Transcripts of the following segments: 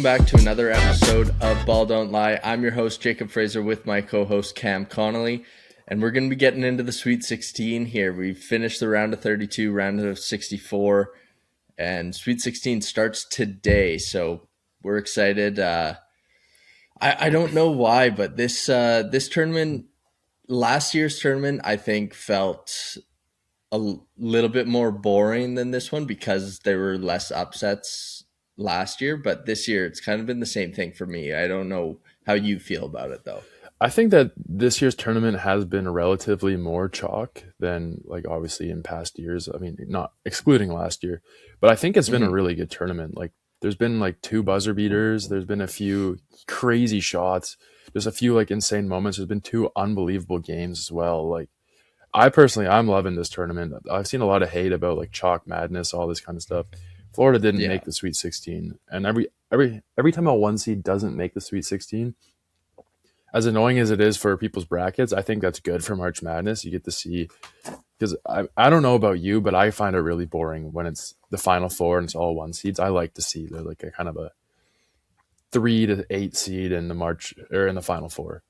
back to another episode of Ball Don't Lie. I'm your host, Jacob Fraser, with my co-host, Cam Connolly, and we're going to be getting into the Sweet 16 here. We've finished the round of 32, round of 64, and Sweet 16 starts today, so we're excited. I don't know why, but this tournament, last year's tournament, I think felt little bit more boring than this one because there were less upsets last year, but this year it's kind of been the same thing for me. I don't know how you feel about it though. I think that this year's tournament has been relatively more chalk than like obviously in past years. I mean, not excluding last year, but I think it's been a really good tournament. Like there's been like two buzzer beaters. There's been a few crazy shots. There's a few like insane moments. There's been two unbelievable games as well. Like I'm loving this tournament. I've seen a lot of hate about like chalk madness, all this kind of stuff. Florida didn't Yeah. make the Sweet 16, and every time a one seed doesn't make the Sweet 16, as annoying as it is for people's brackets, I think that's good for March Madness. You get to see, because I don't know about you, but I find it really boring when it's the Final Four and it's all one seeds. I like to see they're like a kind of a 3 to 8 seed in the March or in the Final Four.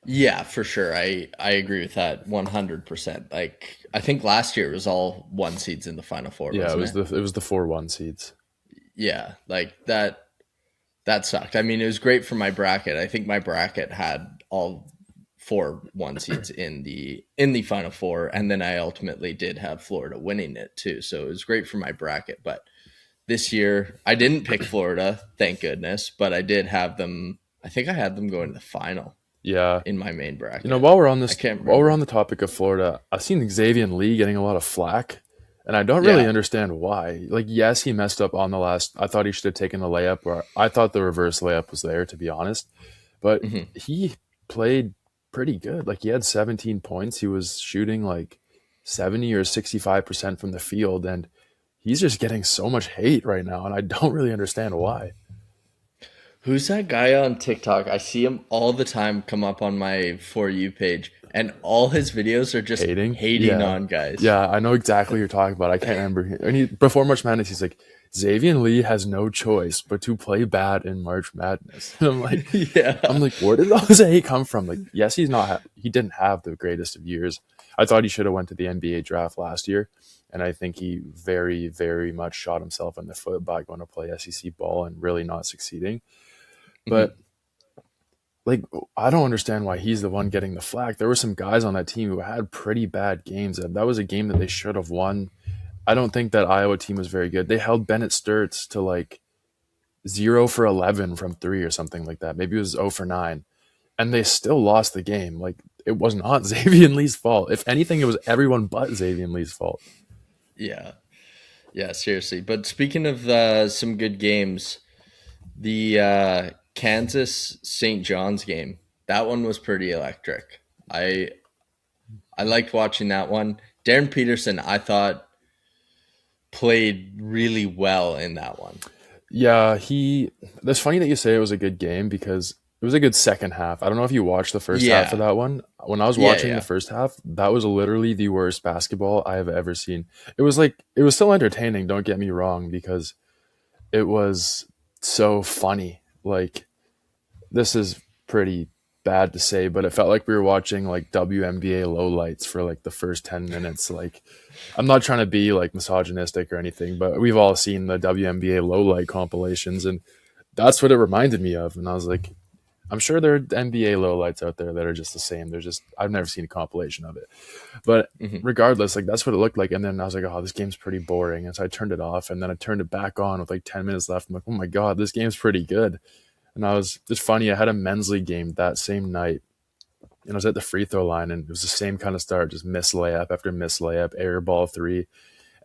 Yeah, for sure. I agree with that 100%. Like I think last year it was all one seeds in the final four, Yeah, wasn't it? it was the 4 1 seeds. Yeah, like that sucked. I mean, it was great for my bracket. I think my bracket had all four one seeds in the final four, and then I ultimately did have Florida winning it too. So it was great for my bracket. But this year I didn't pick Florida, thank goodness, but I did have them. I think I had them going to the final Yeah, in my main you know, bracket. I can't while we're on remember. the topic of Florida, I've seen Xavier Lee getting a lot of flack, and I don't really Yeah. understand why. Like, yes, he messed up on the last. I thought he should have taken the layup, or I thought the reverse layup was there, to be honest. But Mhm. he played pretty good. Like, he had 17 points. He was shooting like 70 or 65% from the field, and he's just getting so much hate right now, and I don't really understand why. Who's that guy on TikTok? I see him all the time come up on my For You page, and all his videos are just Hating, hating yeah, on guys. yeah, I know exactly what you're talking about. I can't remember. And before March Madness, he's like, Xavier Lee has no choice but to play bad in March Madness. And I'm Yeah. like, where did all this hate come from? Like, yes, he didn't have the greatest of years. I thought he should have went to the NBA draft last year, and I think he very, very much shot himself in the foot by going to play SEC ball and really not succeeding. Mhm. But like, I don't understand why he's the one getting the flack. There were some guys on that team who had pretty bad games, and that was a game that they should have won. I don't think that Iowa team was very good. They held Bennett Sturts to like 0 for 11 from three or something like that. Maybe it was 0 for 9, and they still lost the game. Like, it was not Xavier Lee's fault. If anything, it was everyone but Xavier Lee's fault. Yeah. Yeah, seriously. But speaking of some good games, the Kansas St. John's game, that one was pretty electric. I I liked watching that one. Darren Peterson, I thought played really well in that one. Yeah, That's funny that you say it was a good game because it was a good second half. I don't know if you watched the first half of Yeah. that one. When I was Yeah, watching the yeah. first half, that was literally the worst basketball I have ever seen. It was still entertaining, don't get me wrong, because it was so funny. Like, this is pretty bad to say, but it felt like we were watching like WNBA lowlights for like the first 10 minutes. Like, I'm not trying to be like misogynistic or anything, but we've all seen the WNBA lowlight compilations, and that's what it reminded me of. And I was like, I'm sure there are NBA lowlights out there that are just the same. There's just, I've never seen a compilation of it. But Mhm. regardless, like, that's what it looked like. And then I was like, oh, this game's pretty boring. And so I turned it off, and then I turned it back on with like 10 minutes left. I'm like, oh my God, this game's pretty good. And I was just funny. I had a men's league game that same night, and I was at the free throw line, and it was the same kind of start, just miss layup after miss layup, air ball three.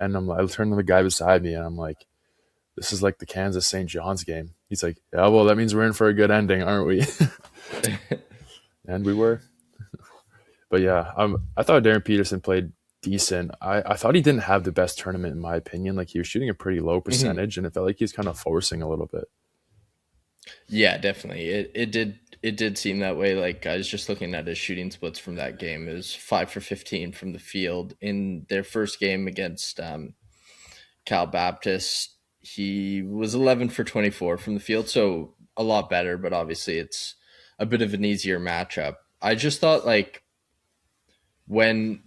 And I turned to the guy beside me, and I'm like, this is like the Kansas St. John's game. He's like, yeah, well, that means we're in for a good ending, aren't we? And we were. But yeah, I thought Darren Peterson played decent. I thought he didn't have the best tournament, in my opinion. Like, he was shooting a pretty low Mhm. percentage, and it felt like he was kind of forcing a little bit. Yeah, definitely. It did seem that way. Like I was just looking at his shooting splits from that game. It was 5 for 15 from the field in their first game against Cal Baptist. he was 11 for 24 from the field, so a lot better, but obviously it's a bit of an easier matchup. I just thought like when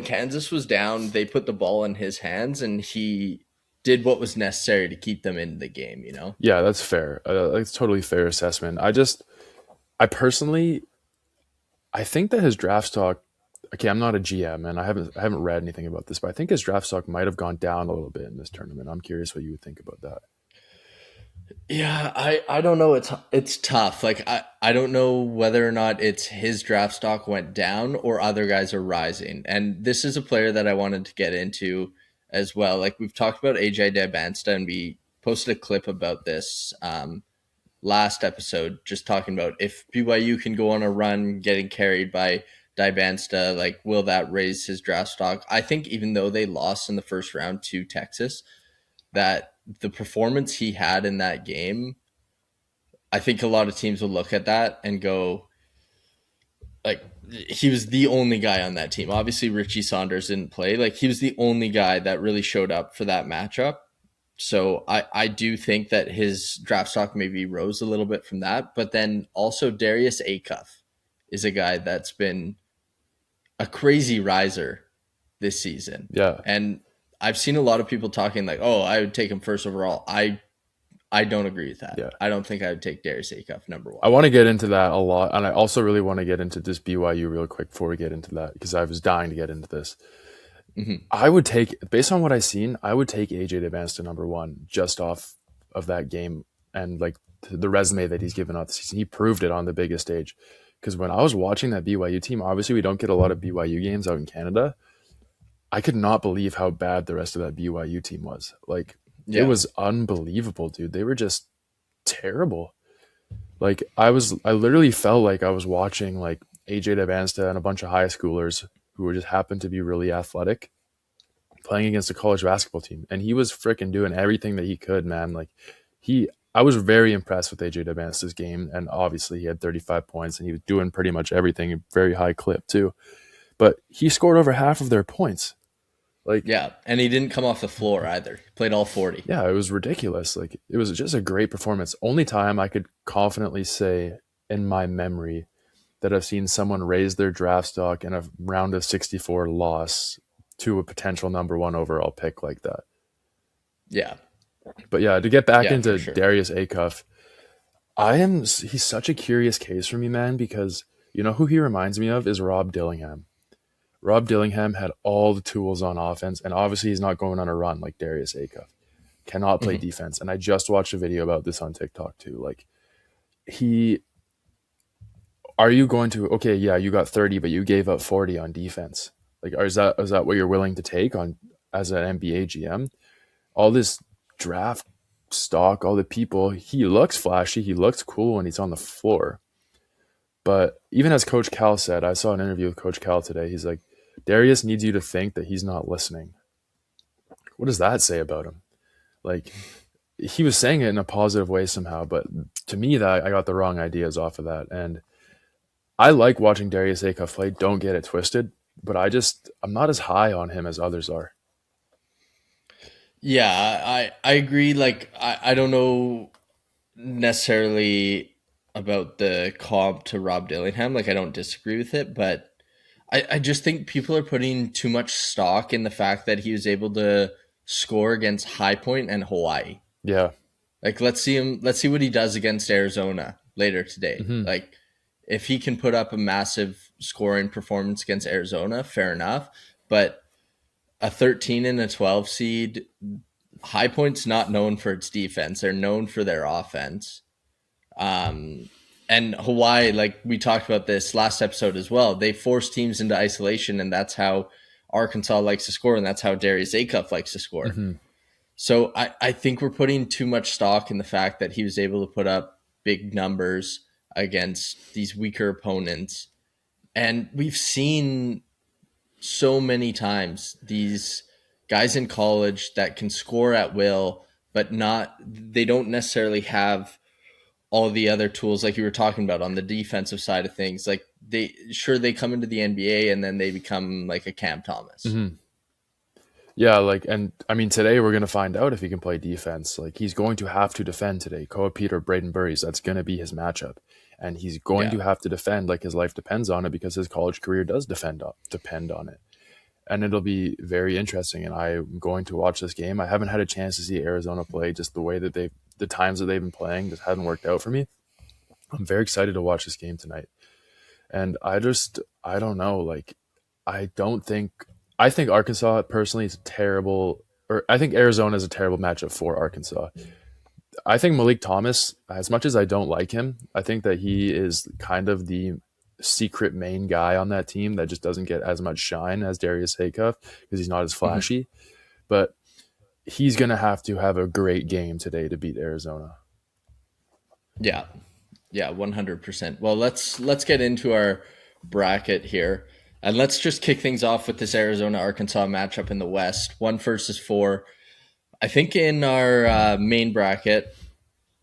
Kansas was down, they put the ball in his hands and he did what was necessary to keep them in the game, you know? Yeah, that's fair. That's totally fair assessment. I personally, I think that his draft stock. Okay, I'm not a GM, and I haven't read anything about this, but I think his draft stock might have gone down a little bit in this tournament. I'm curious what you would think about that. Yeah, I don't know. It's tough. Like I don't know whether or not it's his draft stock went down or other guys are rising. And this is a player that I wanted to get into as well. Like we've talked about AJ Dabansta and we posted a clip about this last episode, just talking about if BYU can go on a run getting carried by Dabansta, like will that raise his draft stock? I think even though they lost in the first round to Texas, that the performance he had in that game, I think a lot of teams will look at that and go, like, he was the only guy on that team. Obviously, Richie Saunders didn't play. Like, he was the only guy that really showed up for that matchup. So I do think that his draft stock maybe rose a little bit from that. But then also Darius Acuff is a guy that's been a crazy riser this season. Yeah, And I've seen a lot of people talking like, oh, I would take him first overall. I don't agree with that. yeah. I don't think I would take Darius Acuff number I one. want to get into that a lot, and I also really want to get into this BYU real quick before we get into that because I was dying to get into this. Mm-hmm. I would take, based on what I've seen, I would take AJ Advance to number one just off of that game and like the resume that he's given out this season. He proved it on the biggest stage. Because when I was watching that BYU team, obviously we don't get a lot of BYU games out in Canada. I could not believe how bad the rest of that BYU team was. Like it Yeah. was unbelievable, dude. They were just terrible. Like I literally felt like I was watching like AJ Davansta and a bunch of high schoolers who were just happened to be really athletic playing against a college basketball team, and he was freaking doing everything that he could, man. Like I was very impressed with AJ Davansta's game, and obviously he had 35 points, and he was doing pretty much everything, a very high clip too. But he scored over half of their points. Like, Yeah. And he didn't come off the floor either. He played all 40. yeah, it was ridiculous. Like, it was just a great performance. Only time I could confidently say in my memory that I've seen someone raise their draft stock in a round of 64 loss to a potential number one overall pick like that. Yeah. But yeah, to get back Yeah, for into sure. Darius Acuff, he's such a curious case for me, man, because you know who he reminds me of is Rob Dillingham. Rob Dillingham had all the tools on offense, and obviously he's not going on a run like Darius Acuff. Cannot play Mm-hmm. defense. And I just watched a video about this on TikTok too. Like he are you going to okay, yeah, you got 30, but you gave up 40 on defense. Like is that what you're willing to take on as an NBA GM? All this draft stock, all the people, he looks flashy, he looks cool when he's on the floor. But even as Coach Cal said, I saw an interview with Coach Cal today. He's like, Darius needs you to think that he's not listening. What does that say about him? Like, he was saying it in a positive way somehow, but to me, that I got the wrong ideas off of that. And I like watching Darius Acuff play. Don't get it twisted, but I'm not as high on him as others are. Yeah, I agree. Like I don't know necessarily about the comp to Rob Dillingham. Like I don't disagree with it, but I just think people are putting too much stock in the fact that he was able to score against High Point and Hawaii. Yeah. Like let's see what he does against Arizona later today. Hmm. Like if he can put up a massive scoring performance against Arizona, fair enough. But a 13 and a 12 seed, High Point's not known for its defense. They're known for their offense. Um, and Hawaii, like we talked about this last episode as well, they force teams into isolation, and that's how Arkansas likes to score, and that's how Darius Acuff likes to score. Hmm. So I think we're putting too much stock in the fact that he was able to put up big numbers against these weaker opponents. And we've seen so many times these guys in college that can score at will, but not they don't necessarily have all the other tools like you were talking about on the defensive side of things. Like they come into the NBA and then they become like a Cam Thomas. Hmm. Yeah, like, and I mean, today we're going to find out if he can play defense. Like, he's going to have to defend today. Koa Peter, Braden Burries, that's going to be his matchup. And he's going Yeah. to have to defend like his life depends on it because his college career does depend on it. And it'll be very interesting. And I'm going to watch this game. I haven't had a chance to see Arizona play, just the way that the times that they've been playing just haven't worked out for me. I'm very excited to watch this game tonight. And I don't know. Like, I don't think, I think Arkansas personally is terrible, or I think Arizona is a terrible matchup for Arkansas. I think Malik Thomas, as much as I don't like him, I think that he is kind of the secret main guy on that team that just doesn't get as much shine as Darius Haycuff because he's not as Mhm. flashy. But he's going to have a great game today to beat Arizona. Yeah. Yeah, 100%. Well, let's get into our bracket here. And let's just kick things off with this Arizona Arkansas matchup in the West. 1 versus 4. I think in our main bracket,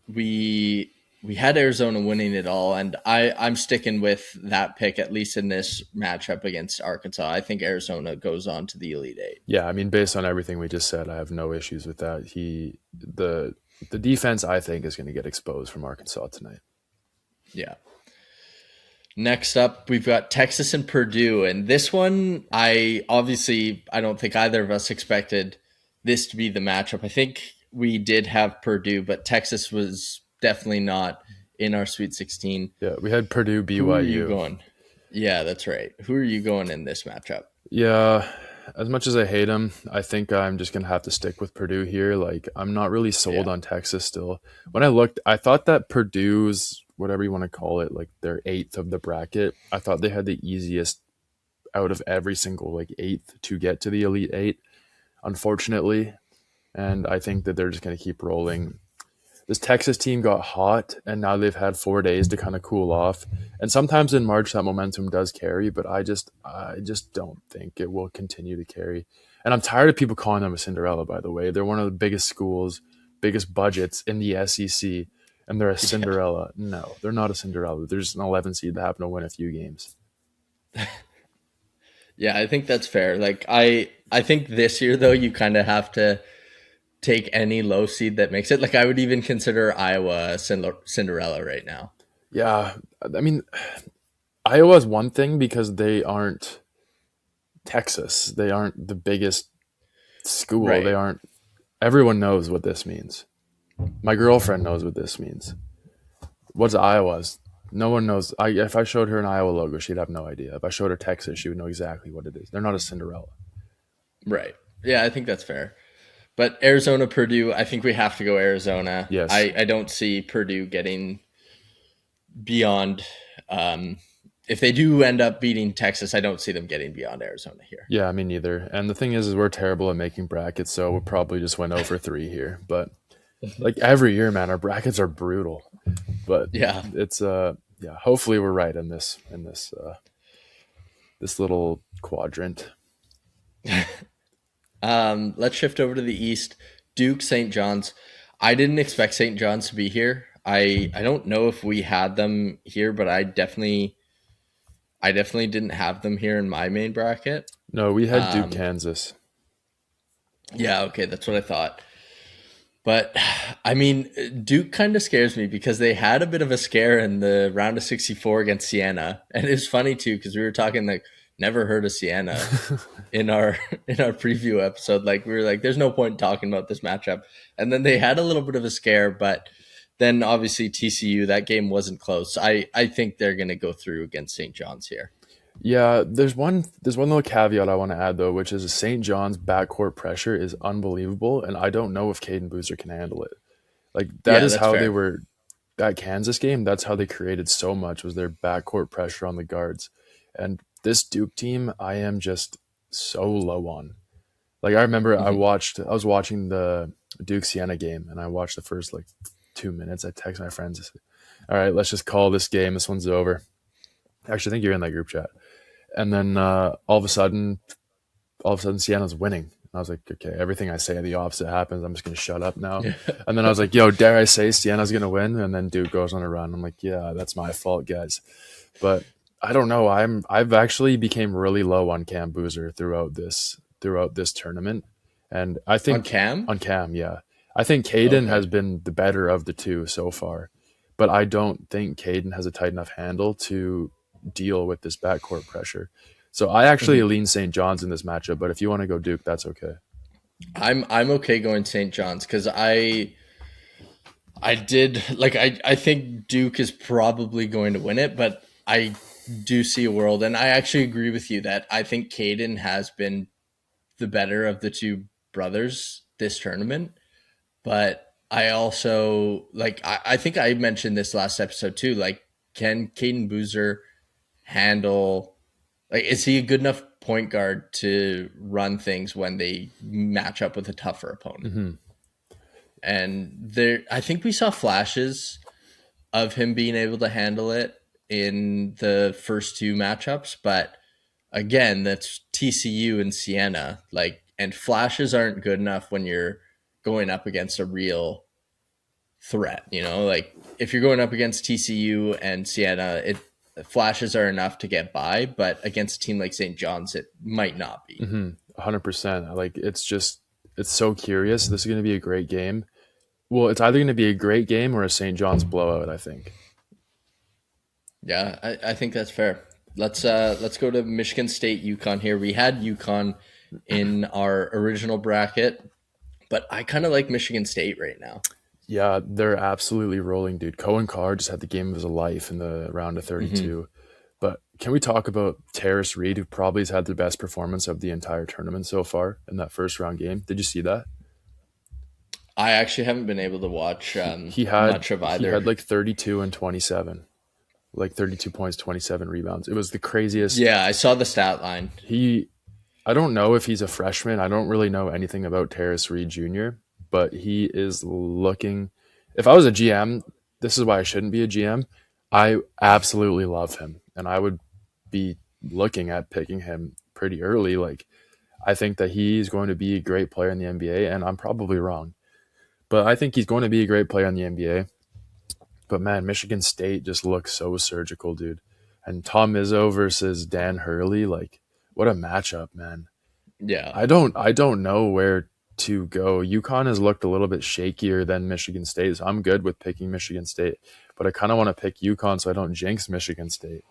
we had Arizona winning it all, and I'm sticking with that pick at least in this matchup against Arkansas. I think Arizona goes on to the Elite Eight. Yeah, I mean, based on everything we just said, I have no issues with that. The defense I think is going to get exposed from Arkansas tonight. Yeah. Next up, we've got Texas and Purdue, and this one I don't think either of us expected this to be the matchup. I think we did have Purdue, but Texas was definitely not in our Sweet 16. Yeah, we had Purdue Who are you BYU. going? Yeah, that's right. Who are you going in this matchup? Yeah, as much as I hate them, I think I'm just gonna have to stick with Purdue here. Like, I'm not really sold Yeah. on Texas still. When I looked, I thought that Purdue's whatever you want to call it, like their eighth of the bracket. I thought they had the easiest out of every single like eighth to get to the Elite Eight. Unfortunately, and I think that they're just gonna keep rolling. This Texas team got hot, and now they've had 4 days to kind of cool off. And sometimes in March that momentum does carry, but I just don't think it will continue to carry. And I'm tired of people calling them a Cinderella. By the way, they're one of the biggest schools, biggest budgets in the SEC, and they're a Yeah. Cinderella. No, they're not a Cinderella. They're just an 11 seed that happen to win a few games. Yeah, I think that's fair. Like I think this year though you kind of have to take any low seed that makes it. Like I would even consider Iowa a Cinderella right now. Yeah, I mean, Iowa's one thing because they aren't Texas. They aren't the biggest school. They Right. aren't. Everyone knows what this means. My girlfriend knows what this means. What's Iowa's? No one knows. If I showed her an Iowa logo, she'd have no idea. If I showed her Texas, she would know exactly what it is. They're not a Cinderella. Right. Yeah, I think that's fair. But Arizona, Purdue, I think we have to go Arizona. Yes. I don't see Purdue getting beyond. If they do end up beating Texas, I don't see them getting beyond Arizona here. Yeah, me neither. And the thing is we're terrible at making brackets, so we'll probably just went over 3 here. But like every year, man, our brackets are brutal. But Yeah. it's yeah, hopefully we're right in this little quadrant. Let's shift over to the East. Duke, St. John's. I didn't expect St. John's to be here. I don't know if we had them here, but I definitely didn't have them here in my main bracket. No, we had Duke, Um, Kansas. yeah, okay, that's what I thought. But I mean, Duke kind of scares me because they had a bit of a scare in the round of 64 against Siena, and it's funny too because we were talking like never heard of Siena in our in our preview episode. Like we were like, there's no point talking about this matchup, and then they had a little bit of a scare, but then obviously TCU that game wasn't close. I think they're gonna go through against St. John's here. Yeah, there's one little caveat I want to add though, which is St. John's backcourt pressure is unbelievable, and I don't know if Caden Boozer can handle it. Like that Yeah, is that's how they fair. were that Kansas game. That's how they created so much was their backcourt pressure on the guards. And this Duke team, I am just so low on. Like I remember Mhm. I was watching the Duke Siena game, and I watched the first like 2 minutes. I text my friends, I said, "All right, let's just call this game. This one's over." Actually, I think you're in that group chat. And then all of a sudden, Siena's winning. And I was like, okay, everything I say the opposite happens. I'm just gonna shut up now. And then I was like, yo, dare I say Siena's gonna win? And then Duke goes on a run. I'm like, yeah, that's my fault, guys. But I don't know. I've actually became really low on Cam Boozer throughout this tournament. And I On think Cam? on Cam, yeah. I think Caden Okay. has been the better of the two so far. But I don't think Caden has a tight enough handle to deal with this backcourt pressure. So I actually Mhm. lean St. John's in this matchup, but if you want to go Duke, that's okay. I'm okay going St. John's because I did like I think Duke is probably going to win it, but I do see a world, and I actually agree with you that I think Caden has been the better of the two brothers this tournament. But I also like I think I mentioned this last episode too. Like, can Caden Boozer handle like is he a good enough point guard to run things when they match up with a tougher opponent? Hmm. And there I think we saw flashes of him being able to handle it in the first two matchups, but again, that's TCU and Siena. Like, and flashes aren't good enough when you're going up against a real threat. You know, like if you're going up against TCU and Siena, it flashes are enough to get by, but against a team like St. John's, it might not be. 100%. Like it's so curious. This is going to be a great game. Well, it's either going to be a great game or a St. John's blowout, I think. Yeah, I think that's fair. Let's go to Michigan State UConn here. We had UConn in our original bracket, but I kind of like Michigan State right now. Yeah, they're absolutely rolling, dude. Cohen Carr just had the game of his life in the round of Hmm. 32. But can we talk about Terrace Reed, who probably has had the best performance of the entire tournament so far in that first round game? Did you see that? I actually haven't been able to watch He he had much of he either. had like 32 and 27, like 32 points, 27 rebounds. It was the craziest. Yeah, I saw the stat line. He I don't know if he's a freshman. I don't really know anything about Terrace Reed Jr., but he is looking. If I was a GM, this is why I shouldn't be a GM. I absolutely love him, and I would be looking at picking him pretty early. Like, I think that he's going to be a great player in the NBA, and I'm probably wrong, but I think he's going to be a great player in the NBA. But man, Michigan State just looks so surgical, dude. And Tom Izzo versus Dan Hurley, like, what a matchup, man. Yeah. I don't know where to go. UConn has looked a little bit shakier than Michigan State, so I'm good with picking Michigan State. But I kind of want to pick UConn so I don't jinx Michigan State.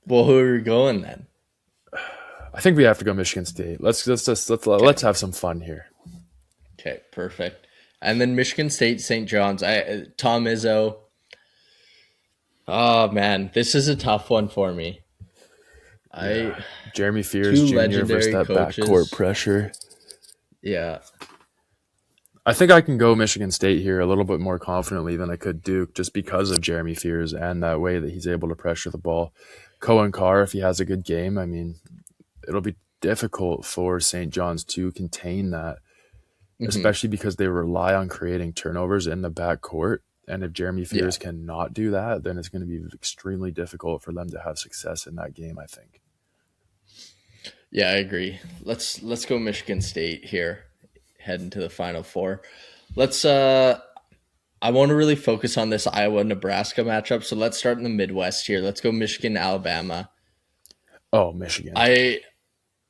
Well, who are we going then? I think we have to go Michigan State. Let's Okay. have some fun here. Okay. Perfect. And then Michigan State, St. John's. Tom Izzo. Oh man, this is a tough one for me. I Yeah, Jeremy Fears two Jr. versus legendary that backcourt coaches. pressure. Yeah. I think I can go Michigan State here a little bit more confidently than I could Duke, just because of Jeremy Fears and that way that he's able to pressure the ball. Cohen Carr, if he has a good game, I mean, it'll be difficult for St. John's to contain that, Hmm. especially because they rely on creating turnovers in the backcourt. And if Jeremy Yeah. Fears cannot do that, then it's going to be extremely difficult for them to have success in that game, I think. Yeah, I agree. Let's go Michigan State here, heading to the Final Four. Let's I want to really focus on this Iowa Nebraska matchup. So let's start in the Midwest here. Let's go Michigan Alabama. Oh, Michigan. I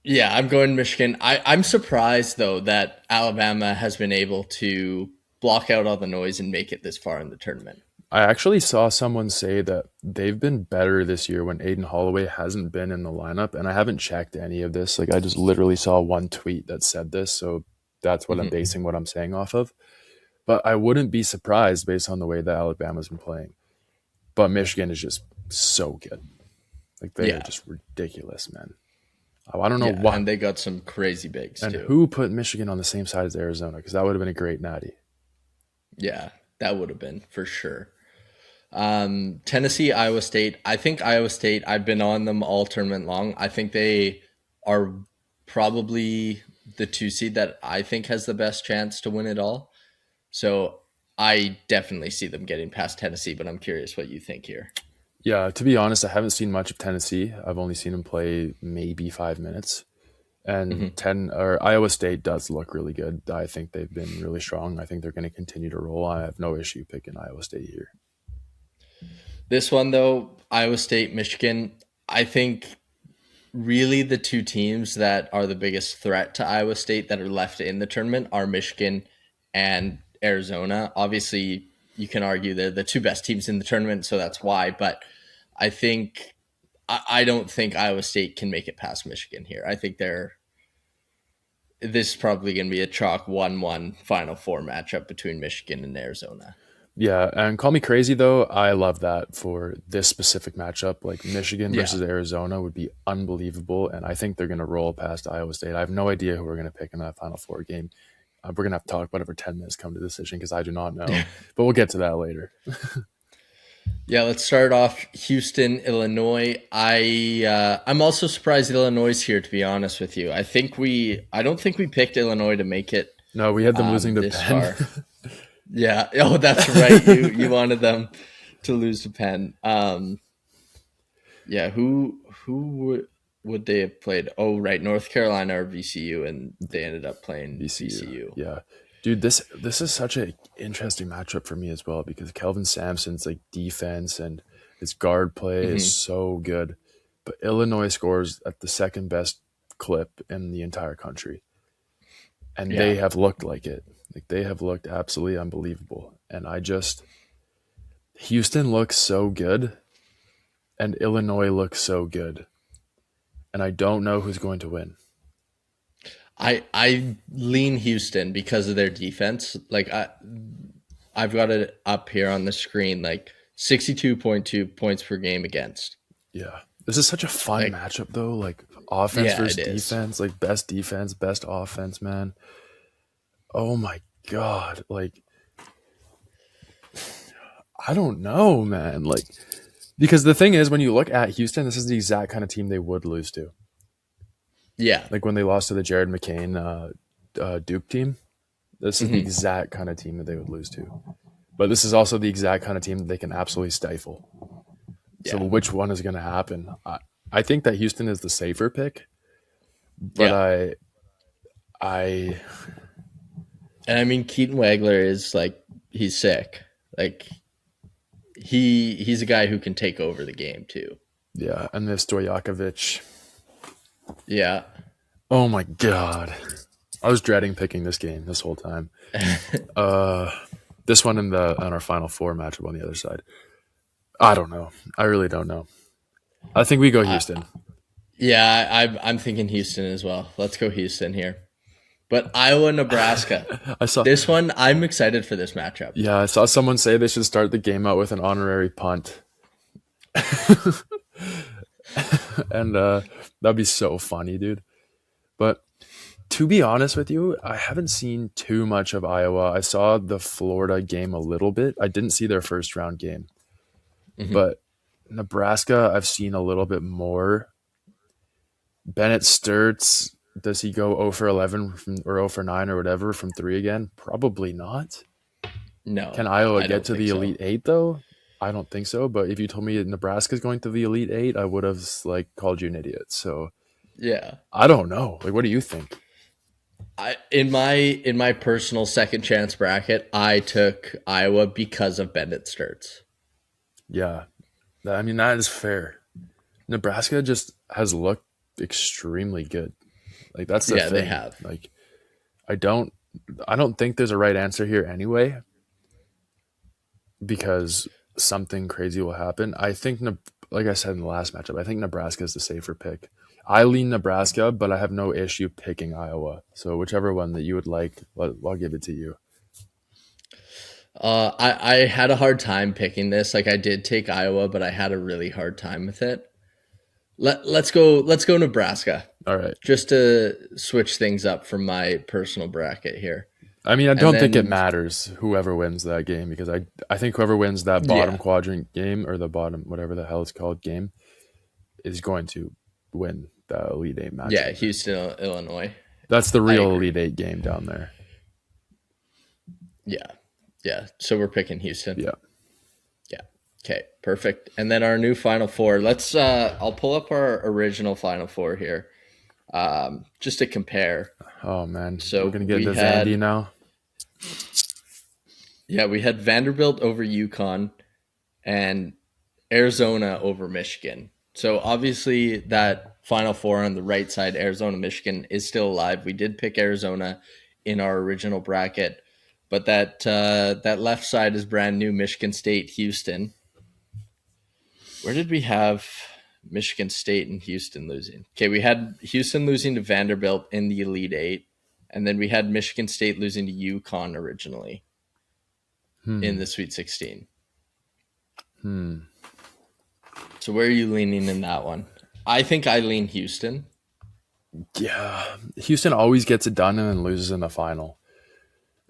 Yeah, I'm going Michigan. I'm surprised though that Alabama has been able to block out all the noise and make it this far in the tournament. I actually saw someone say that they've been better this year when Aiden Holloway hasn't been in the lineup, and I haven't checked any of this. Like, I just literally saw one tweet that said this, so that's what I'm Mhm. basing what I'm saying off of. But I wouldn't be surprised based on the way that Alabama's been playing. But Michigan is just so good. Like, they are Yeah, just ridiculous, man. I don't know yeah, what and they got some crazy bigs and too. who put Michigan on the same side as Arizona, because that would have been a great natty. Yeah, that would have been for sure. Tennessee, Iowa State. I think Iowa State. I've been on them all tournament long. I think they are probably the two seed that I think has the best chance to win it all. So I definitely see them getting past Tennessee, but I'm curious what you think here. Yeah, to be honest, I haven't seen much of Tennessee. I've only seen them play maybe 5 minutes. And Hmm. 10 or Iowa State does look really good. I think they've been really strong. I think they're going to continue to roll. I have no issue picking Iowa State here. This one though, Iowa State, Michigan. I think really the two teams that are the biggest threat to Iowa State that are left in the tournament are Michigan and Arizona. Obviously, you can argue they're the two best teams in the tournament, so that's why. But I think I don't think Iowa State can make it past Michigan here. I think this is probably going to be a chalk 1-1 Final Four matchup between Michigan and Arizona. Yeah, and call me crazy though. I love that for this specific matchup. Like Michigan Yeah. versus Arizona would be unbelievable, and I think they're going to roll past Iowa State. I have no idea who we're going to pick in that Final Four game. We're going to have to talk about it for 10 minutes, come to the decision, because I do not know. But we'll get to that later. Yeah, let's start off Houston, Illinois. I'm also surprised Illinois is here, to be honest with you. I don't think we picked Illinois to make it No, we had them losing to this Penn. far. Yeah. Oh, that's right. You wanted them to lose to Penn. Yeah. Would they have played? Oh, right, North Carolina or VCU, and they ended up playing VCU. Yeah. Dude, this is such an interesting matchup for me as well, because Kelvin Sampson's like defense and his guard play is so good. But Illinois scores at the second best clip in the entire country. And they have looked like it. Like they have looked absolutely unbelievable. And Houston looks so good and Illinois looks so good. And I don't know who's going to win. I lean Houston because of their defense. Like I've got it up here on the screen, like 62.2 points per game against. Yeah. This is such a fun matchup though. Like offense versus defense, like best defense, best offense, man. Oh my God. Like I don't know, man. Like, because the thing is, when you look at Houston, this is the exact kind of team they would lose to. Yeah. Like when they lost to the Jared McCain Duke team, this is the exact kind of team that they would lose to. But this is also the exact kind of team that they can absolutely stifle. Yeah. So which one is going to happen? I think that Houston is the safer pick, but I and I mean, Keaton Wagler is like, he's sick. Like he's a guy who can take over the game too. Yeah, and this Stojakovic. Yeah. Oh my God. I was dreading picking this game this whole time. This one on our Final Four matchup on the other side. I don't know. I really don't know. I think we go Houston. I'm thinking Houston as well. Let's go Houston here. But Iowa, Nebraska. I saw this one. I'm excited for this matchup. Yeah, I saw someone say they should start the game out with an honorary punt. And that'd be so funny, dude. But to be honest with you, I haven't seen too much of Iowa. I saw the Florida game a little bit. I didn't see their first round game. But Nebraska, I've seen a little bit more. Bennett Sturts, does he go 0 for 11 or 0 for 9 or whatever from 3 again? Probably not. No. Can Iowa get to the Elite Eight though? I don't think so. But if you told me Nebraska's going to the Elite Eight, I would have called you an idiot. So yeah, I don't know. Like, what do you think? In my personal second chance bracket, I took Iowa because of Bennett Sturts. Yeah, I mean that is fair. Nebraska just has looked extremely good. Like that's the thing. They have. Like I don't think there's a right answer here anyway, because something crazy will happen. I think, like I said in the last matchup, I think Nebraska is the safer pick. I lean Nebraska, but I have no issue picking Iowa. So whichever one that you would like, I'll give it to you. I had a hard time picking this. Like I did take Iowa, but I had a really hard time with it. Let's go Nebraska. All right. Just to switch things up from my personal bracket here. I mean, I don't think it matters whoever wins that game, because I think whoever wins that bottom quadrant game, or the bottom, whatever the hell it's called, game, is going to win the Elite Eight match. Yeah, Houston, Illinois. That's the real Elite Eight game down there. Yeah. Yeah. So we're picking Houston. Yeah. Yeah. Okay. Perfect. And then our new Final Four. Let's I'll pull up our original Final Four here. Just to compare. Oh man. So we're gonna get into Vandy now. Yeah, we had Vanderbilt over UConn and Arizona over Michigan. So obviously that Final Four on the right side, Arizona, Michigan, is still alive. We did pick Arizona in our original bracket, but that left side is brand new. Michigan State, Houston. Where did we have Michigan State and Houston losing? Okay, we had Houston losing to Vanderbilt in the Elite Eight, and then we had Michigan State losing to UConn originally in the Sweet 16. So where are you leaning in that one? I think I lean Houston. Yeah, Houston always gets it done and then loses in the final.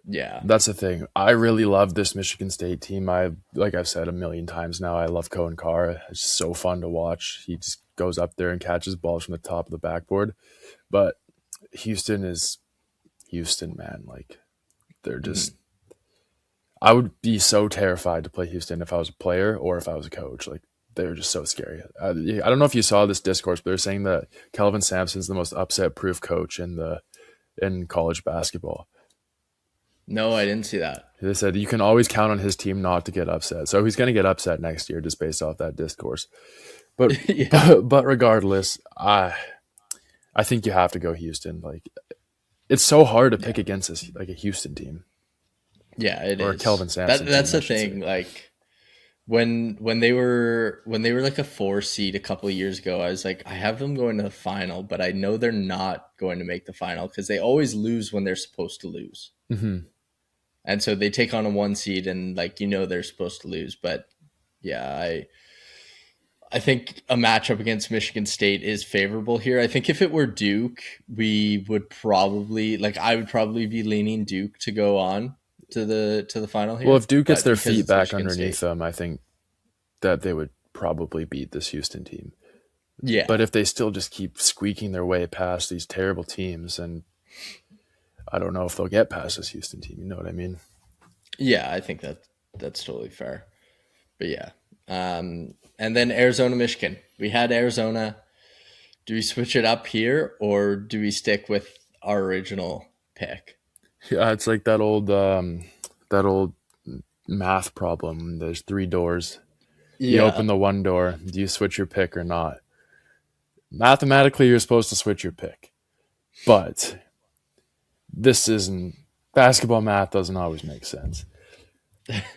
Yeah. That's the thing. I really love this Michigan State team. Like I've said a million times now, I love Cohen Carr. It's so fun to watch. He just goes up there and catches balls from the top of the backboard. But Houston is Houston, man. Like they're just. I would be so terrified to play Houston if I was a player or if I was a coach. Like they're just so scary. I don't know if you saw this discourse, but they're saying that Kelvin Sampson's the most upset-proof coach in college basketball. No, I didn't see that. They said you can always count on his team not to get upset. So he's going to get upset next year just based off that discourse. But but regardless, I think you have to go Houston. Like it's so hard to pick against this like a Houston team. Yeah, it or is. Kelvin Sampson. That's the thing. Like when they were like a 4 seed a couple of years ago, I was like, I have them going to the final, but I know they're not going to make the final because they always lose when they're supposed to lose. Mm-hmm. And so they take on a 1 seed and like they're supposed to lose. But yeah, I think a matchup against Michigan State is favorable here. I think if it were Duke, we would probably I would probably be leaning Duke to go on to the final here. Well, if Duke gets But their because feet it's back Michigan underneath State, them, I think that they would probably beat this Houston team. yeah. But if they still just keep squeaking their way past these terrible teams, and I don't know if they'll get past this Houston team. You know what I mean? Yeah, I think that's totally fair. But yeah. And then Arizona, Michigan. We had Arizona. Do we switch it up here or do we stick with our original pick? Yeah, it's like that old math problem. There's 3 doors. You open the one door. Do you switch your pick or not? Mathematically, you're supposed to switch your pick, but this isn't basketball. Math doesn't always make sense.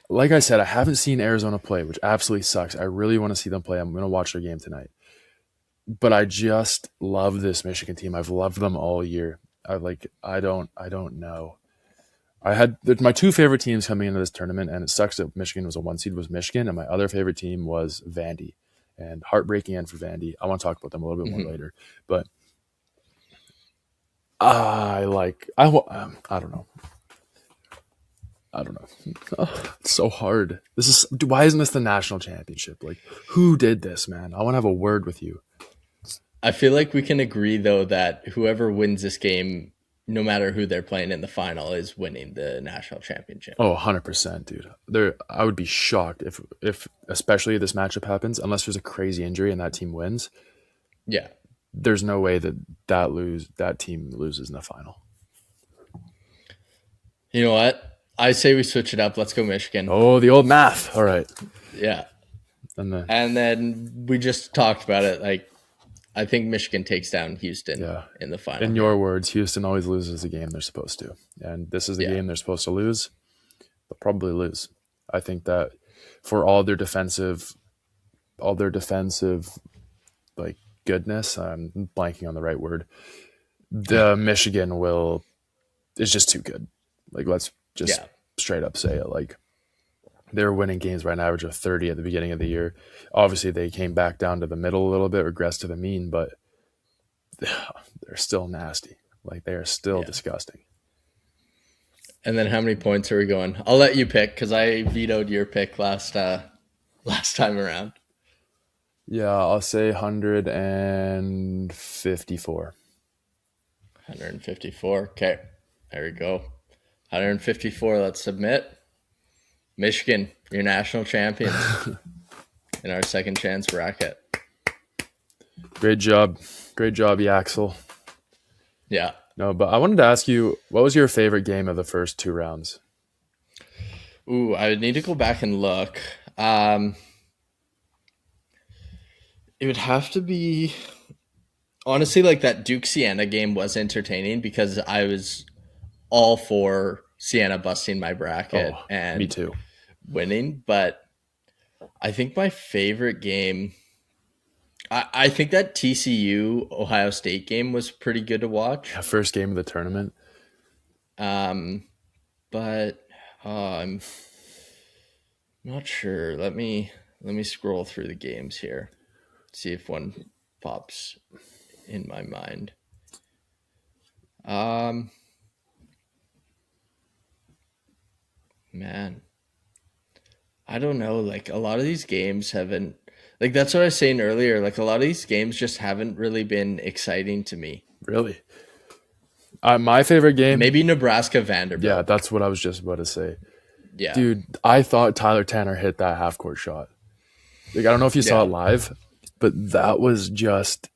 Like I said, I haven't seen Arizona play, which absolutely sucks. I really want to see them play. I'm going to watch their game tonight. But I just love this Michigan team. I've loved them all year. I don't know. I had my 2 favorite teams coming into this tournament, and it sucks that Michigan was a 1 seed, was Michigan, and my other favorite team was Vandy. And heartbreaking end for Vandy. I want to talk about them a little bit more later. But I don't know. Oh, it's so hard. Why isn't this the national championship? Like, who did this, man? I want to have a word with you. I feel like we can agree though that whoever wins this game, no matter who they're playing in the final, is winning the national championship. Oh, 100%, dude. I would be shocked if especially if this matchup happens, unless there's a crazy injury and that team wins. Yeah. There's no way that team loses in the final. You know what? I say we switch it up. Let's go Michigan. Oh, the old math. All right. Yeah. And then we just talked about it. Like, I think Michigan takes down Houston in the final. In your words, Houston always loses the game they're supposed to. And this is the game they're supposed to lose. They'll probably lose. I think that for all their defensive like goodness, I'm blanking on the right word. The Michigan is just too good. Like, let's just straight up say it. Like, they're winning games by an average of 30 at the beginning of the year. Obviously, they came back down to the middle a little bit, regressed to the mean, but they're still nasty. Like, they are still disgusting. And then how many points are we going? I'll let you pick because I vetoed your pick last time around. Yeah, I'll say 154. 154. Okay, there we go. 154. Let's submit. Michigan, your national champions in our second chance bracket. Great job, Yaxel. Yeah. No, but I wanted to ask you, what was your favorite game of the first 2 rounds? Ooh, I would need to go back and look. It would have to be honestly like that Duke Siena game was entertaining because I was all for Siena busting my bracket Oh, me and too. winning, but I think my favorite game. I think that TCU Ohio State game was pretty good to watch. Yeah, first game of the tournament. Um, but I'm not sure. Let me scroll through the games here. See if one pops in my mind. Um, man, I don't know. Like a lot of these games haven't. Like that's what I was saying earlier. Like a lot of these games just haven't really been exciting to me. Really. My favorite game. Maybe Nebraska Yeah, Vanderbilt. that's what I was just about to say. Yeah, Dude, I thought Tyler Tanner hit that half court shot. Like, I don't know if you saw it yeah. live, but that was just,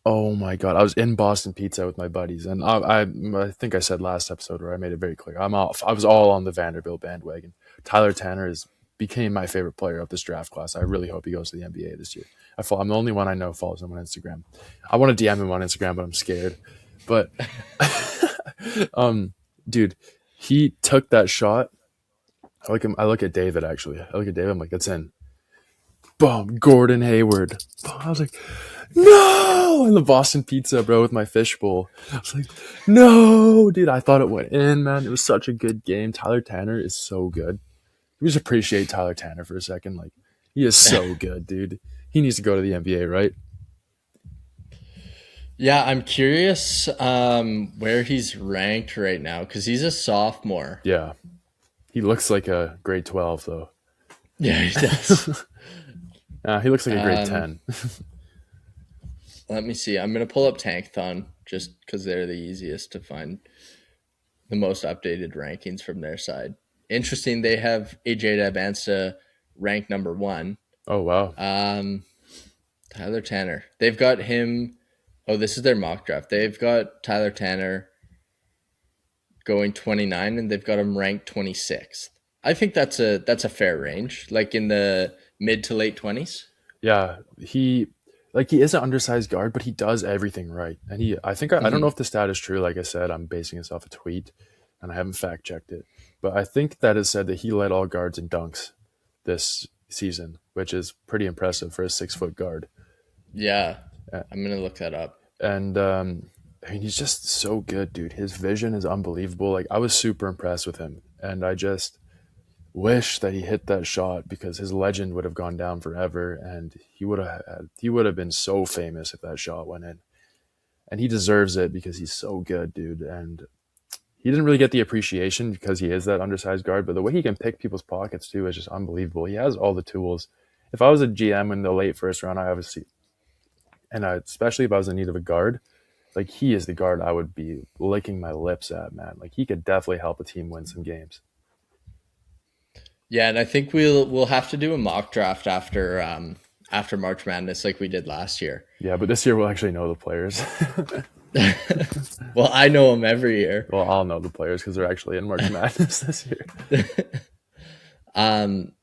oh my God. I was in Boston Pizza with my buddies. And I think I said last episode where I made it very clear. I was all on the Vanderbilt bandwagon. Tyler Tanner became my favorite player of this draft class. I really hope he goes to the NBA this year. I'm the only one I know follows him on Instagram. I want to DM him on Instagram, but I'm scared. But, dude, he took that shot. I like him. I look at David actually. I look at David. I'm like, that's in. Boom, Gordon Hayward. I was like, no, and the Boston Pizza, bro, with my fishbowl. I was like, no, dude. I thought it went in, man. It was such a good game. Tyler Tanner is so good. We just appreciate Tyler Tanner for a second. Like, he is so good, dude. He needs to go to the NBA, right? Yeah, I'm curious where he's ranked right now because he's a sophomore. Yeah. He looks like a grade 12, though. Yeah, he does. He looks like a grade um, 10. Let me see. I'm gonna pull up Tankathon just because they're the easiest to find the most updated rankings from their side. Interesting. They have AJ Dabansta ranked number one. Oh, wow. Um, Tyler Tanner. They've got him. Oh, this is their mock draft. They've got Tyler Tanner going 29 and they've got him ranked 26th. I think that's a fair range, like in the mid to late 20s. Yeah, he is an undersized guard, but he does everything right. And I don't know Mm-hmm. if the stat is true. Like I said, I'm basing this off a tweet, and I haven't fact checked it. But I think that is said that he led all guards in dunks this season, which is pretty impressive for a 6 foot guard. Yeah, Uh, I'm gonna look that up. And I mean, he's just so good, dude. His vision is unbelievable. Like I was super impressed with him, and I just wish that he hit that shot because his legend would have gone down forever, and he would have been so famous if that shot went in. And he deserves it because he's so good, dude. And he didn't really get the appreciation because he is that undersized guard, but the way he can pick people's pockets too is just unbelievable. He has all the tools. If I was a GM in the late first round, I obviously, especially if I was in need of a guard, like he is the guard I would be licking my lips at, man. Like he could definitely help a team win some games. Yeah, and I think we'll have to do a mock draft after March Madness like we did last year. Yeah, but this year we'll actually know the players. Well, I know him every year. Well, I'll know the players because they're actually in March Madness this year. um,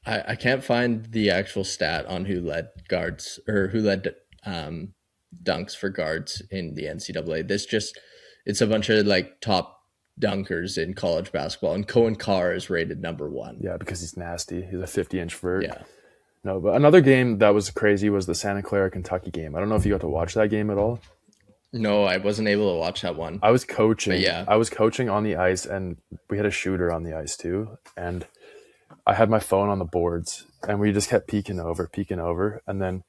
I can't find the actual stat on who led guards or who led dunks for guards in the NCAA. It's a bunch of like top dunkers in college basketball, and Cohen Carr is rated number one. Yeah, because he's nasty. He's a 50-inch vert. Yeah. No, but another game that was crazy was the Santa Clara Kentucky game. I don't know if you got to watch that game at all. No, I wasn't able to watch that one. I was But coaching. yeah. I was coaching on the ice, and we had a shooter on the ice too. And I had my phone on the boards, and we just kept peeking over, and then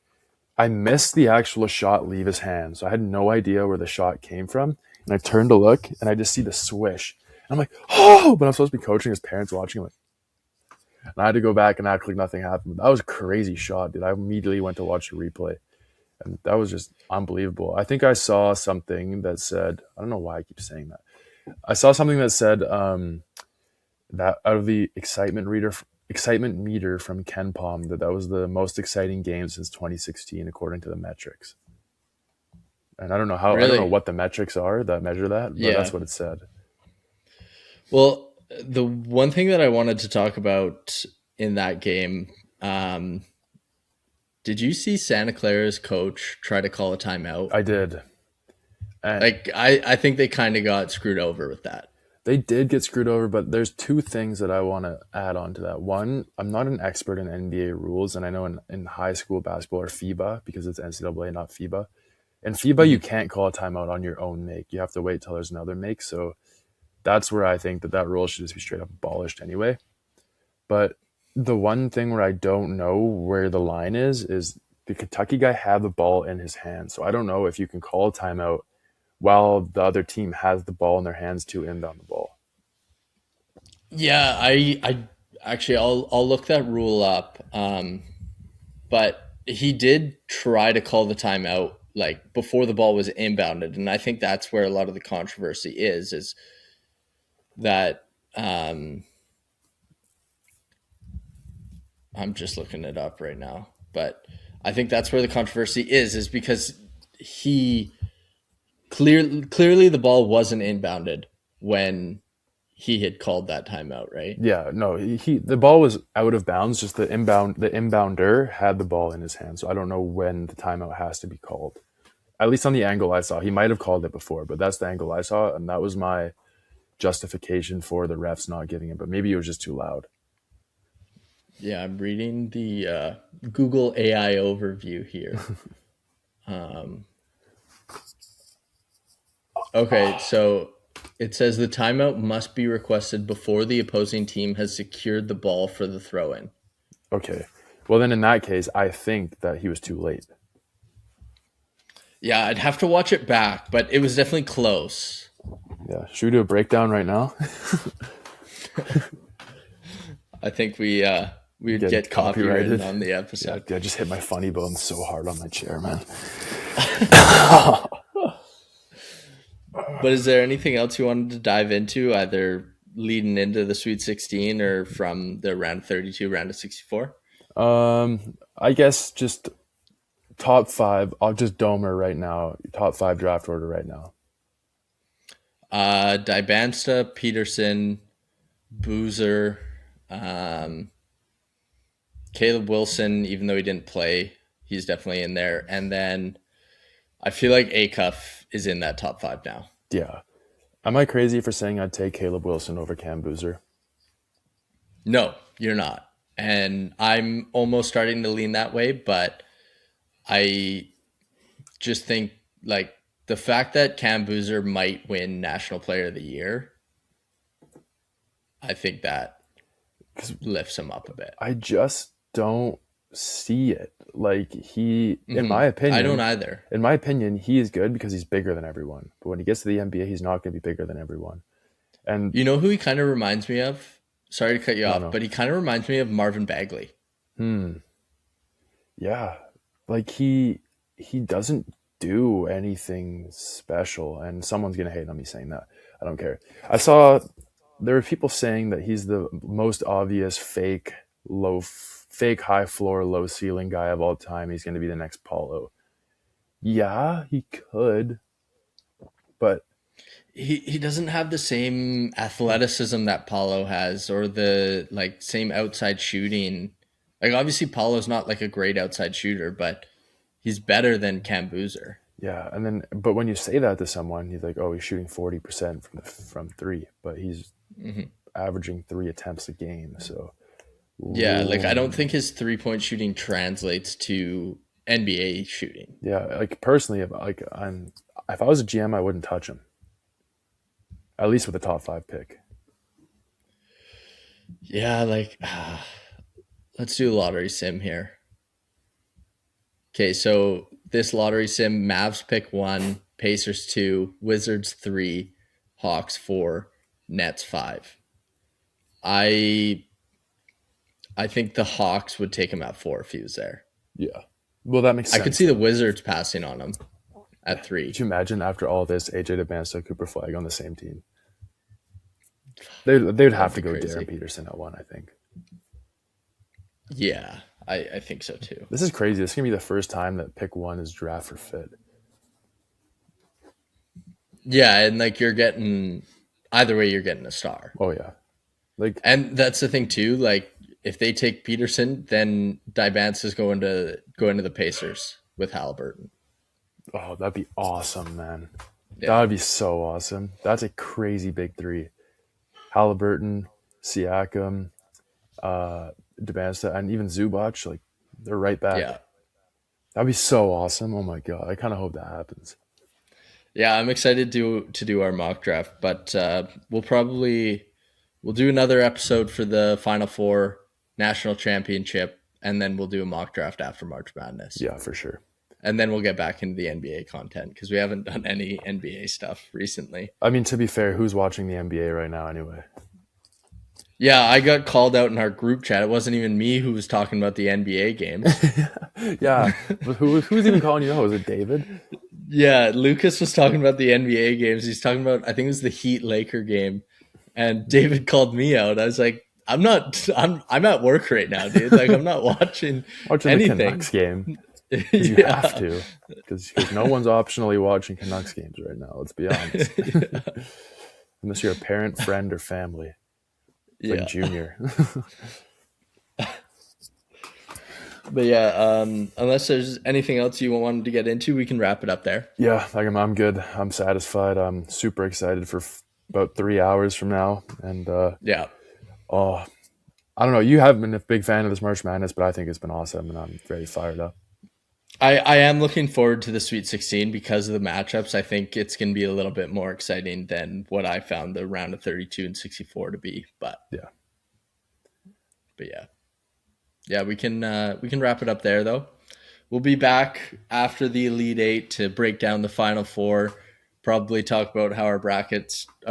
I missed the actual shot leave his hand, so I had no idea where the shot came from. And I turned to look, and I just see the swish. And I'm like, oh! But I'm supposed to be coaching his parents watching. I'm like, and I had to go back and act like nothing happened. That was a crazy shot, dude. I immediately went to watch the replay. And that was just unbelievable. I think I saw something that said, I don't know why I keep saying that. I saw something that said that out of the excitement meter from Ken Palm, that was the most exciting game since 2016, according to the metrics. And I don't know Really? what the metrics are that measure that, but Yeah. that's what it said. Well, the one thing that I wanted to talk about in that game, Did you see Santa Clara's coach try to call a timeout? I did. And Like, I think they kind of got screwed over with that. they did get screwed over, but there's two things that I want to add on to that. One, I'm not an expert in NBA rules, and I know in high school basketball or FIBA, because it's NCAA, not FIBA. In FIBA, you Mhm. can't call a timeout on your own make. You have to wait till there's another make. So that's where I think that rule should just be straight up abolished anyway. But the one thing where I don't know where the line is the Kentucky guy had the ball in his hand. So I don't know if you can call a timeout while the other team has the ball in their hands to inbound the ball. Yeah, I actually I'll look that rule up. But he did try to call the timeout like before the ball was inbounded, and I think that's where a lot of the controversy is that I'm just looking it up right now, but I think that's where the controversy is because he clearly the ball wasn't inbounded when he had called that timeout, right? Yeah, no, he the ball was out of bounds. Just the inbounder had the ball in his hand. So I don't know when the timeout has to be called. At least on the angle I saw, he might have called it before, but that's the angle I saw, and that was my justification for the refs not giving it. But maybe it was just too loud. Yeah, I'm reading the Google AI overview here. Okay, so it says the timeout must be requested before the opposing team has secured the ball for the throw in. Okay, well then in that case, I think that he was too late. Yeah, I'd have to watch it back, but it was definitely close. Yeah, should we do a breakdown right now? I think we would get copyrighted on the Yeah, episode. I just hit my funny bone so hard on my chair, man. But is there anything else you wanted to dive into, either leading into the Sweet 16 or from the round 32, round of 64? I guess just top five. I'll just Domer right now. Top five draft order right now. Dybansta, Peterson, Boozer, um, Caleb Wilson, even though he didn't play, he's definitely in there. And then I feel like Acuff is in that top five now. Yeah. Am I crazy for saying I'd take Caleb Wilson over Cam Boozer? No, you're not. And I'm almost starting to lean that way, but I just think like the fact that Cam Boozer might win National Player of the Year, I think that lifts him up a bit. I just don't see it. Like in my I don't opinion, either. he is good because he's bigger than everyone. But when he gets to the NBA, he's not going to be bigger than everyone. And You know who he kind of reminds me of? Sorry to cut you no, off, no. but he kind of reminds me of Marvin Bagley. Yeah, like he doesn't do anything special, and someone's gonna hate on me saying that. I don't care. I saw there were people saying that he's the most obvious fake high floor, low ceiling guy of all time. He's gonna be the next Paulo. Yeah, he could, but He doesn't have the same athleticism that Paulo has or the like same outside shooting. Like obviously Paulo's not like a great outside shooter, but he's better than Cam Boozer. yeah, and then but when you say that to someone, he's like, "Oh, he's shooting 40% from three, but he's averaging 3 attempts a game." So Yeah, like I don't think his 3-point shooting translates to NBA shooting. yeah, like personally, if I was a GM, I wouldn't touch him. At least with the top five pick. Yeah, like let's do a lottery sim here. Okay, so this lottery sim, Mavs pick 1, Pacers 2, Wizards 3, Hawks 4, Nets 5. I I think the Hawks would take him at 4 if he was there. Yeah. Well, that makes I sense. could see the Wizards passing on him at 3. Could you imagine after all this, AJ Demasto, Cooper Flag on the same team? They'd have to be go crazy. Darren Peterson at 1, I think. Yeah, I think so too. This is crazy. This is going to be the first time that pick 1 is draft for fit. Yeah, and like you're getting either way, you're getting a star. Oh, yeah. Like, And that's the thing too. Like if they take Peterson, then Dybance is going to the Pacers with Halliburton. Oh, that'd be awesome, man. Yeah. That would be so awesome. That's a crazy big three. Halliburton, Siakam, Dybance, and even Zubac, like they're right back. Yeah. That'd be so awesome. Oh my god, I kind of hope that happens. Yeah, I'm excited to do our mock draft, but we'll do another episode for the Final Four National Championship, and then we'll do a mock draft after March Madness. Yeah, for sure. And then we'll get back into the NBA content because we haven't done any NBA stuff recently. I mean, to be fair, who's watching the NBA right now anyway? Yeah, I got called out in our group chat. It wasn't even me who was talking about the NBA games. Yeah, but who's even calling you out? Was it David? Yeah, Lucas was talking about the NBA games. He's talking about, I think it was the Heat Laker game, and David called me out. I was like, I'm at work right now, dude. Like, I'm not watching anything. The Canucks game. You have to, because no one's optionally watching Canucks games right now. Let's be honest. Unless you're a parent, friend, or family. Like junior. But yeah, unless there's anything else you wanted to get into, we can wrap it up there. Yeah, like I'm good. I'm satisfied. I'm super excited for about 3 hours from now. And yeah. Oh, I don't know. You haven't been a big fan of this March Madness, but I think it's been awesome, and I'm very fired up. I am looking forward to the Sweet 16 because of the matchups. I think it's going to be a little bit more exciting than what I found the round of 32 and 64 to be. But yeah, we can wrap it up there though. We'll be back after the Elite Eight to break down the Final Four. Probably talk about how our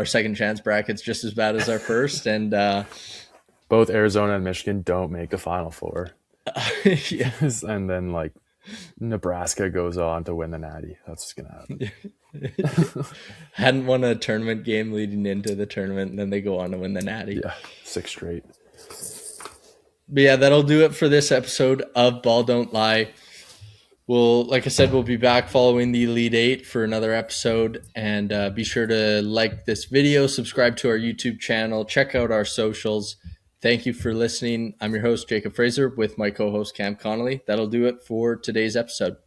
second chance brackets, just as bad as our first, and both Arizona and Michigan don't make the Final Four. Yes, and then like Nebraska goes on to win the Natty. That's what's gonna happen. Hadn't won a tournament game leading into the tournament, and then they go on to win the Natty. Yeah, 6 straight. But yeah, that'll do it for this episode of Ball Don't Lie. Like I said, we'll be back following the Elite Eight for another episode. And be sure to like this video, subscribe to our YouTube channel, check out our socials. Thank you for listening. I'm your host, Jacob Fraser, with my co-host, Cam Connolly. That'll do it for today's episode.